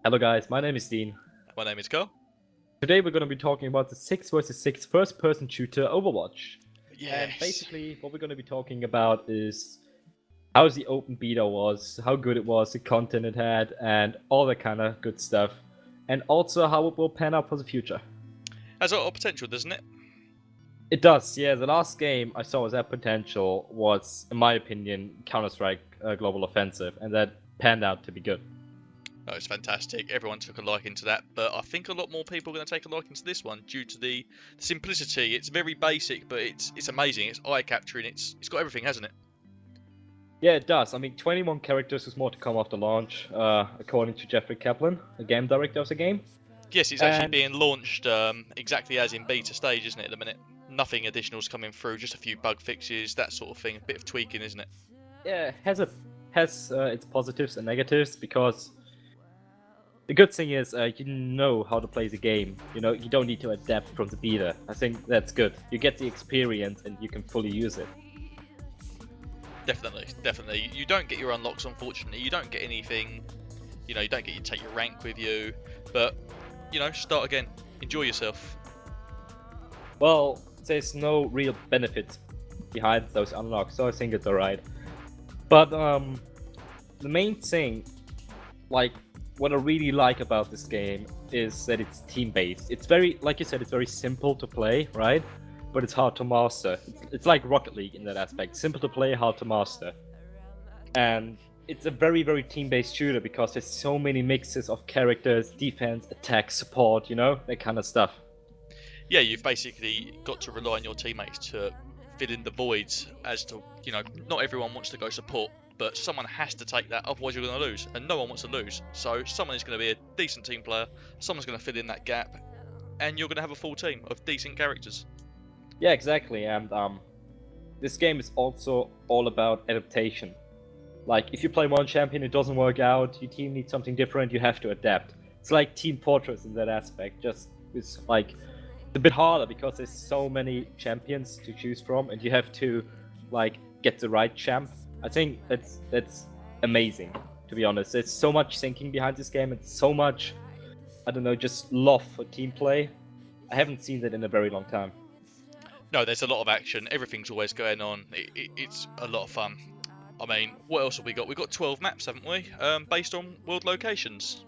Hello guys, my name is Dean. My name is Carl. Today we're going to be talking about the 6 versus 6 first-person shooter Overwatch. And Yes. basically what we're going to be talking about is how the open beta was, how good it was, the content it had, and all that kind of good stuff. And also how it will pan out for the future. Has a lot of potential, doesn't it? It does, yeah. The last game I saw with that potential was, in my opinion, Counter-Strike Global Offensive, and that panned out to be good. Oh, it's fantastic. Everyone took a liking to that, but I think a lot more people are going to take a liking to this one due to the simplicity. It's very basic, but it's amazing. It's eye-capturing. It's got everything, hasn't it? Yeah, it does. I mean, 21 characters is more to come after launch, according to Jeffrey Kaplan, the game director of the game. Yes, it's actually being launched exactly as in beta stage, isn't it, at the minute? Nothing additional's coming through, just a few bug fixes, that sort of thing. A bit of tweaking, isn't it? Yeah, it has its positives and negatives, because the good thing is you know how to play the game. You know, you don't need to adapt from the beta. I think that's good. You get the experience and you can fully use it. Definitely. You don't get your unlocks, unfortunately. You don't get anything. You know, you don't get you take your rank with you. But you know, start again. Enjoy yourself. Well, there's no real benefits behind those unlocks, so I think it's alright. But the main thing, like, what I really like about this game is that it's team-based. It's very, like you said, it's very simple to play, right? But it's hard to master. It's like Rocket League in that aspect. Simple to play, hard to master. And it's a very, very team-based shooter because there's so many mixes of characters, defense, attack, support, you know, that kind of stuff. Yeah, you've basically got to rely on your teammates to fill in the voids as to, you know, not everyone wants to go support, but someone has to take that, otherwise you're going to lose, and no one wants to lose. So someone is going to be a decent team player, someone's going to fill in that gap, and you're going to have a full team of decent characters. Yeah, exactly. And this game is also all about adaptation. Like, if you play one champion, it doesn't work out, your team needs something different, you have to adapt. It's like Team Fortress in that aspect, just it's like a bit harder because there's so many champions to choose from, and you have to like get the right champ. I think that's amazing, to be honest. There's so much thinking behind this game, and so much, I don't know, just love for team play. I haven't seen that in a very long time. No, there's a lot of action, everything's always going on, it's a lot of fun. I mean, what else have we got? We've got 12 maps, haven't we? Based on world locations.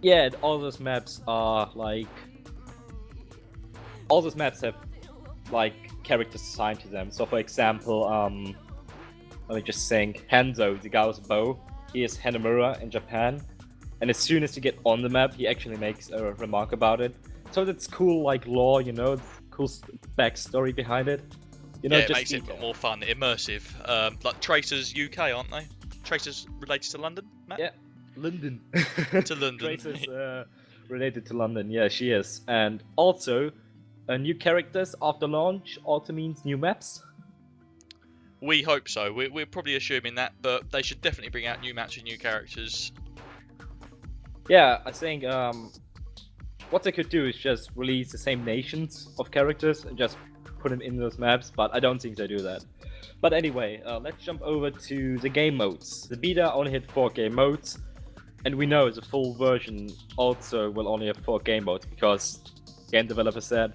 Yeah, all those maps are like... All those maps have like characters assigned to them. So for example, let me just think, Hanzo, the guy with the bow, he is Hanamura in Japan. And as soon as you get on the map, he actually makes a remark about it. So that's cool, like lore, you know, cool backstory behind it. You know, yeah, it just makes it a lot more fun, immersive. Like Tracers UK, aren't they? Tracers related to London, Matt? Yeah, London. To London. Tracers related to London, yeah, she is. And also, new characters after launch also means new maps. We hope so. We're probably assuming that, but they should definitely bring out new maps with new characters. Yeah, I think what they could do is just release the same nations of characters and just put them in those maps, but I don't think they do that. But anyway, let's jump over to the game modes. The beta only had 4 game modes, and we know the full version also will only have 4 game modes because game developer said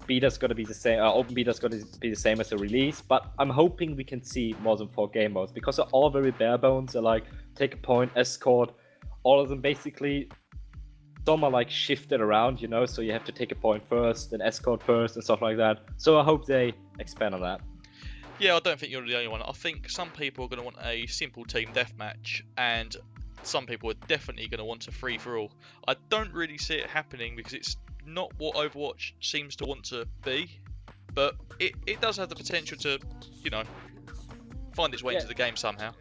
beta's gonna be the same. Open beta's gonna be the same as the release, but I'm hoping we can see more than 4 game modes because they're all very bare bones. They're like take a point, escort, all of them basically. Some are like shifted around, you know, so you have to take a point first, then escort first, and stuff like that. So I hope they expand on that. Yeah, I don't think you're the only one. I think some people are going to want a simple team deathmatch, and some people are definitely going to want a free-for-all. I don't really see it happening because it's not what Overwatch seems to want to be, but it does have the potential to, you know, find its way into the game somehow.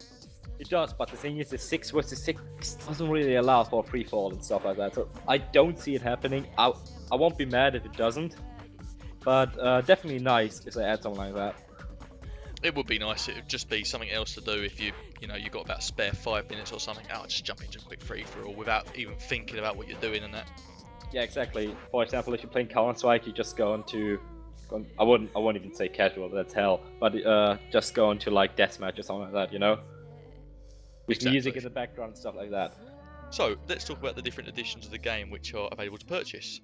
It does, but the thing is, the 6 versus 6 doesn't really allow for free fall and stuff like that. So I don't see it happening. I won't be mad if it doesn't, but definitely nice if they add something like that. It would be nice. It would just be something else to do if you know, you've got about spare 5 minutes or something. Oh, just jump into a quick free for all without even thinking about what you're doing and that. Yeah, exactly. For example, if you're playing Counter-Strike, you just go into... I won't even say casual, that's hell. But just go into like deathmatch or something like that, you know? With music in the background and stuff like that. So let's talk about the different editions of the game which are available to purchase.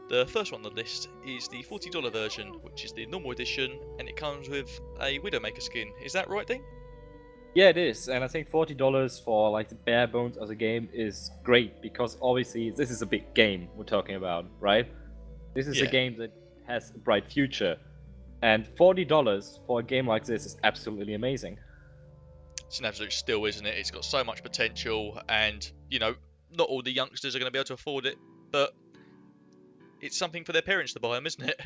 The first one on the list is the $40 version, which is the normal edition, and it comes with a Widowmaker skin. Is that right, Dean? Yeah, it is, and I think $40 for like the bare bones of the game is great because obviously this is a big game we're talking about, right? This is a Yeah. game that has a bright future, and $40 for a game like this is absolutely amazing. It's an absolute steal, isn't it? It's got so much potential, and not all the youngsters are going to be able to afford it, but it's something for their parents to buy them, isn't it?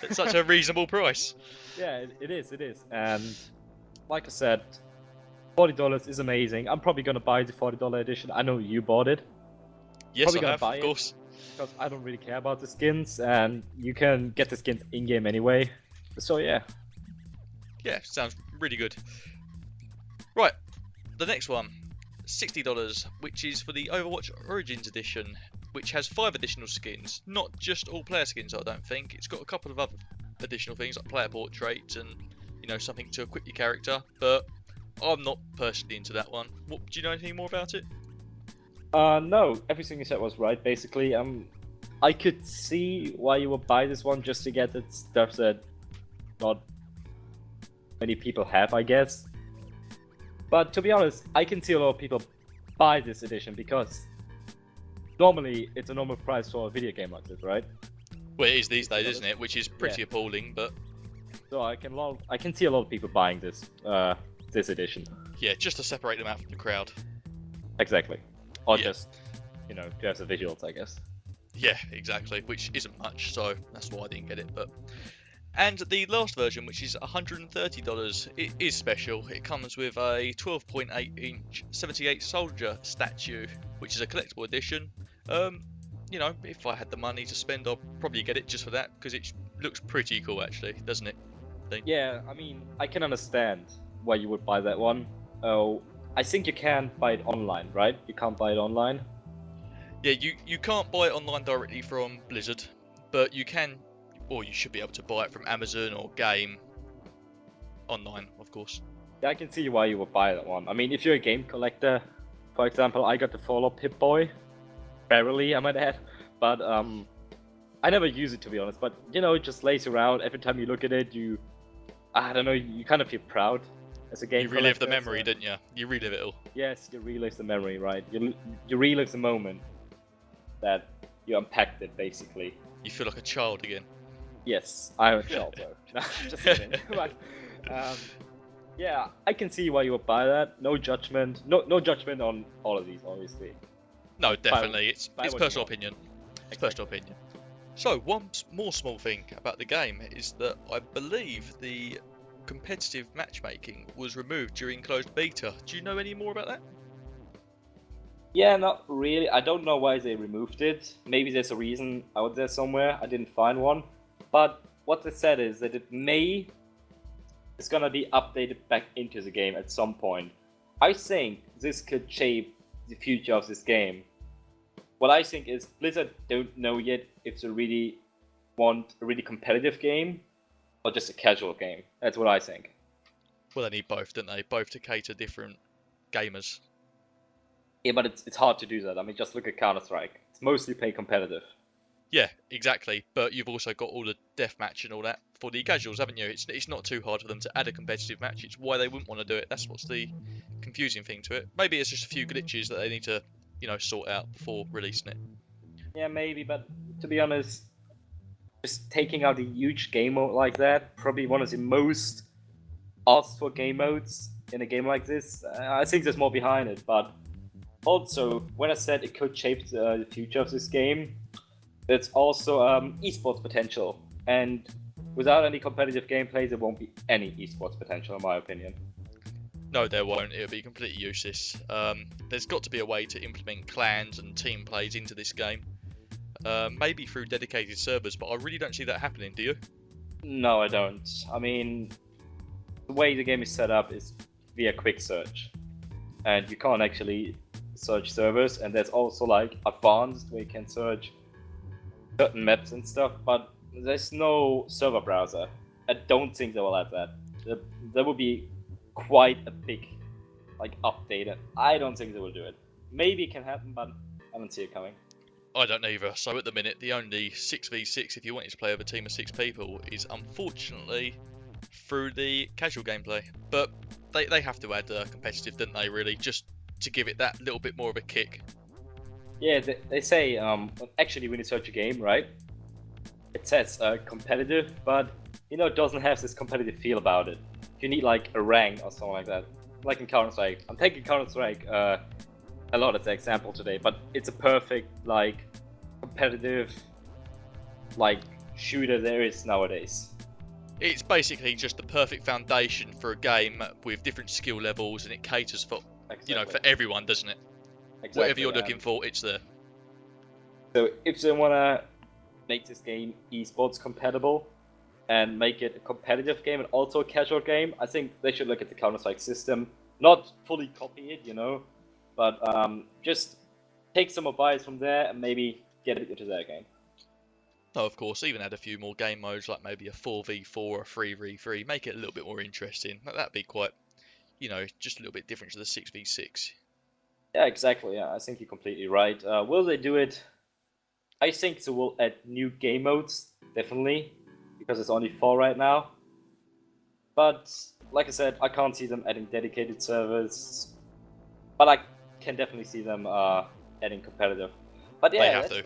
At such a reasonable price. Yeah, it is, and like I said, $40 is amazing. I'm probably gonna buy the $40 edition. I know you bought it. Yes, Probably I gonna have, buy of it. course. Because I don't really care about the skins, and you can get the skins in-game anyway. So yeah. Yeah, sounds really good. Right, the next one, $60, which is for the Overwatch Origins Edition, which has 5 additional skins. Not just all player skins, I don't think. It's got a couple of other additional things like player portraits and something to equip your character. But I'm not personally into that one. Do you know anything more about it? No, everything you said was right, basically. I could see why you would buy this one just to get the stuff that not many people have, I guess. But to be honest, I can see a lot of people buy this edition because normally it's a normal price for a video game like this, right? Well, it is these days, isn't it? Which is pretty appalling, but So I can see a lot of people buying this edition. yeah, just to separate them out from the crowd. Exactly. Or Yeah. just, to have the visuals, I guess. Yeah, exactly, which isn't much, so that's why I didn't get it. And the last version, which is $130, it is special. It comes with a 12.8-inch 78 soldier statue, which is a collectible edition. If I had the money to spend, I'll probably get it just for that, because it looks pretty cool, actually, doesn't it? Yeah, I mean, I can understand why you would buy that one. Oh, I think you can buy it online, right? You can't buy it online. Yeah, you can't buy it online directly from Blizzard, but you can, or you should be able to buy it from Amazon or Game online, of course. Yeah, I can see why you would buy that one. I mean, if you're a game collector, for example, I got the Fallout Pip-Boy. Barely, I might add. But, I never use it, to be honest. But, it just lays around. Every time you look at it, I don't know, you kind of feel proud as a game collector. You relive the memory, didn't you? You relive it all. Yes, you relive the memory, right? You relive the moment that you unpacked it, basically. You feel like a child again. Yes, I'm a child, though. No, just kidding. But, yeah, I can see why you would buy that. No judgment. No judgment on all of these, obviously. No, definitely. It's what you personal want. opinion. It's Exactly. personal opinion. So, one more small thing about the game is that I believe the competitive matchmaking was removed during closed beta. Do you know any more about that? Yeah, not really. I don't know why they removed it. Maybe there's a reason out there somewhere. I didn't find one. But what they said is that it's gonna be updated back into the game at some point. I think this could shape the future of this game. What I think is Blizzard don't know yet if they really want a really competitive game or just a casual game. That's what I think. Well, they need both, don't they? Both to cater different gamers. Yeah, but it's hard to do that. I mean, just look at Counter-Strike. It's mostly play competitive. Yeah, exactly. But you've also got all the deathmatch and all that for the casuals, haven't you? It's not too hard for them to add a competitive match. It's why they wouldn't want to do it. That's what's the confusing thing to it. Maybe it's just a few glitches that they need to, sort out before releasing it. Yeah, maybe, but to be honest, just taking out a huge game mode like that, probably one of the most asked for game modes in a game like this. I think there's more behind it, but also, when I said it could shape the future of this game, there's also esports potential. And without any competitive gameplay, there won't be any esports potential, in my opinion. No, there won't. It'll be completely useless. There's got to be a way to implement clans and team plays into this game. Maybe through dedicated servers, but I really don't see that happening, do you? No, I don't. I mean, the way the game is set up is via quick search. And you can't actually search servers, and there's also like advanced where you can search certain maps and stuff, but there's no server browser. I don't think they will add that. There will be quite a big update, and I don't think they will do it. Maybe it can happen, but I don't see it coming. I don't either. So at the minute, the only 6v6 if you wanted to play with a team of 6 people is unfortunately through the casual gameplay. But they have to add competitive, don't they? Really, just to give it that little bit more of a kick. Yeah, they say actually when you search a game, right? It says competitive, but you know it doesn't have this competitive feel about it. You need like a rank or something like that. Like in Counter-Strike, I'm taking Counter-Strike a lot as an example today, but it's a perfect like competitive like shooter there is nowadays. It's basically just the perfect foundation for a game with different skill levels, and it caters for for everyone, doesn't it? Exactly, Whatever you're looking for, it's there. So if they wanna make this game esports compatible and make it a competitive game and also a casual game, I think they should look at the Counter-Strike system, not fully copy it, but just take some advice from there and maybe get it into their game. No, of course, even add a few more game modes, like maybe a 4v4 or a 3v3, make it a little bit more interesting. That'd be quite, just a little bit different to the 6v6. Yeah, exactly. Yeah, I think you're completely right. Will they do it? I think they will add new game modes, definitely, because it's only 4 right now. But like I said, I can't see them adding dedicated servers. But I can definitely see them adding competitive. But yeah, that's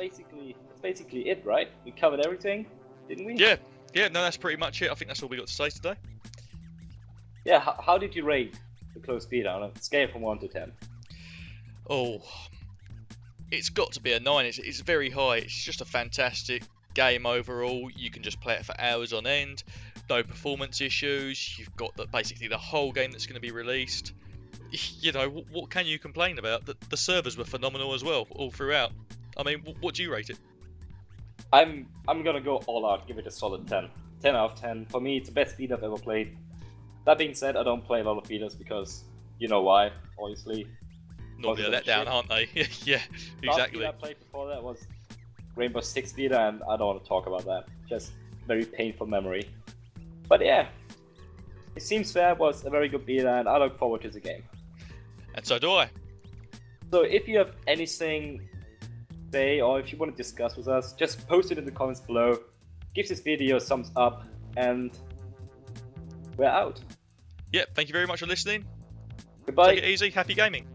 basically it, right? We covered everything, didn't we? Yeah, no, that's pretty much it. I think that's all we got to say today. Yeah, how did you rate the closed beta on a scale from 1 to 10? Oh, it's got to be a 9. It's very high. It's just a fantastic game overall. You can just play it for hours on end. No performance issues. You've got basically the whole game that's going to be released. What can you complain about? The servers were phenomenal as well, all throughout. I mean, what do you rate it? I'm gonna go all out, give it a solid 10. 10 out of 10. For me, it's the best beta I've ever played. That being said, I don't play a lot of betas because you know why, obviously. Normally a letdown, aren't they? Yeah, exactly. Last beta I played before that was Rainbow Six beta, and I don't want to talk about that. Just very painful memory. But yeah, it seems fair. Was a very good beta, and I look forward to the game. And so do I. So if you have anything to say, or if you want to discuss with us, just post it in the comments below. Give this video a thumbs up, and we're out. Yeah, thank you very much for listening. Goodbye. Take it easy. Happy gaming.